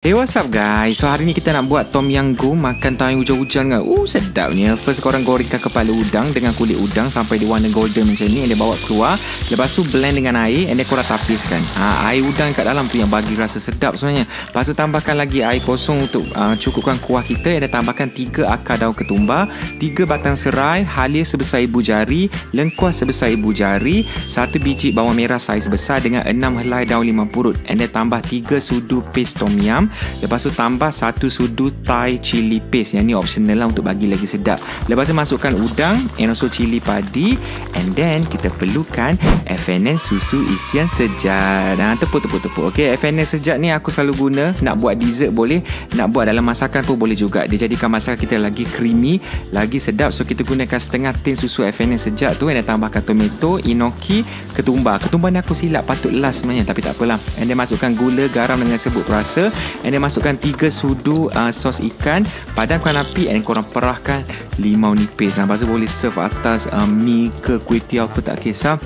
Hey, what's up guys? So hari ni kita nak buat tom yum goong makan time hujan-hujan kan. Sedapnya. First korang gorengkan kepala udang dengan kulit udang sampai dia warna golden macam ni. And dia bawa keluar. Lepas tu blend dengan air and dia korang tapiskan. Air udang kat dalam tu yang bagi rasa sedap sebenarnya. Lepas tu tambahkan lagi air kosong untuk cukupkan kuah kita. And dia tambahkan 3 akar daun ketumbar, 3 batang serai, halia sebesar ibu jari, lengkuas sebesar ibu jari, 1 biji bawang merah saiz besar dengan 6 helai daun limau purut. And dia tambah 3 sudu paste tom yum. Lepas tu tambah 1 sudu Thai chili paste. Yang ni optional lah untuk bagi lagi sedap. Lepas tu masukkan udang and also cili padi. And then kita perlukan FNN susu isian sejat. Tepuk. Okay, FNN sejat ni aku selalu guna. Nak buat dessert boleh, nak buat dalam masakan pun boleh juga. Dia jadikan masakan kita lagi creamy, lagi sedap. So kita gunakan setengah tin susu FNN sejat tu. And then tambahkan tomato, enoki, ketumbar. Ketumbar ni aku silap, patut last sebenarnya, tapi tak apalah. And then masukkan gula, garam dengan serbuk perasa. And then masukkan 3 sudu sos ikan. Padamkan api and korang perahkan limau nipis. Lepas tu boleh serve atas mi ke kuih tiaw ke, tak kisah.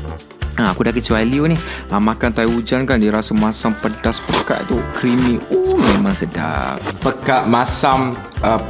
Aku dah kecuali ni makan tai hujan kan, dia rasa masam pedas pekat tu, creamy. Memang sedap. Pekat, masam,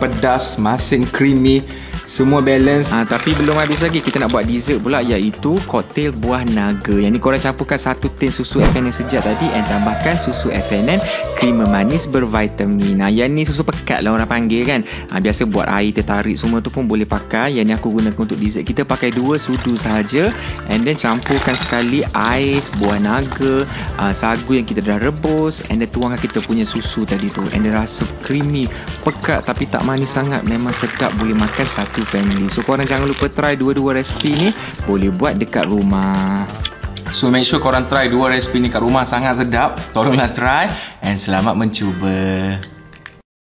pedas, masin, creamy, semua balance. Tapi belum habis lagi. Kita nak buat dessert pula, iaitu koktail buah naga. Yang ni korang campurkan 1 tin susu FNN sejat tadi and tambahkan susu FNN krima manis bervitamin. Yang ni susu pekat lah orang panggil kan. Biasa buat air tertarik semua tu pun boleh pakai. Yang ni aku gunakan untuk dessert. Kita pakai 2 sudu sahaja. And then campurkan sekali ais, buah naga, sagu yang kita dah rebus. And then tuangkan kita punya susu tadi tu. And then rasa creamy, pekat tapi tak manis sangat. Memang sedap, boleh makan satu family. So korang jangan lupa try dua-dua resipi ni. Boleh buat dekat rumah. So make sure korang try 2 resipi ni kat rumah, sangat sedap. Tolonglah try and selamat mencuba.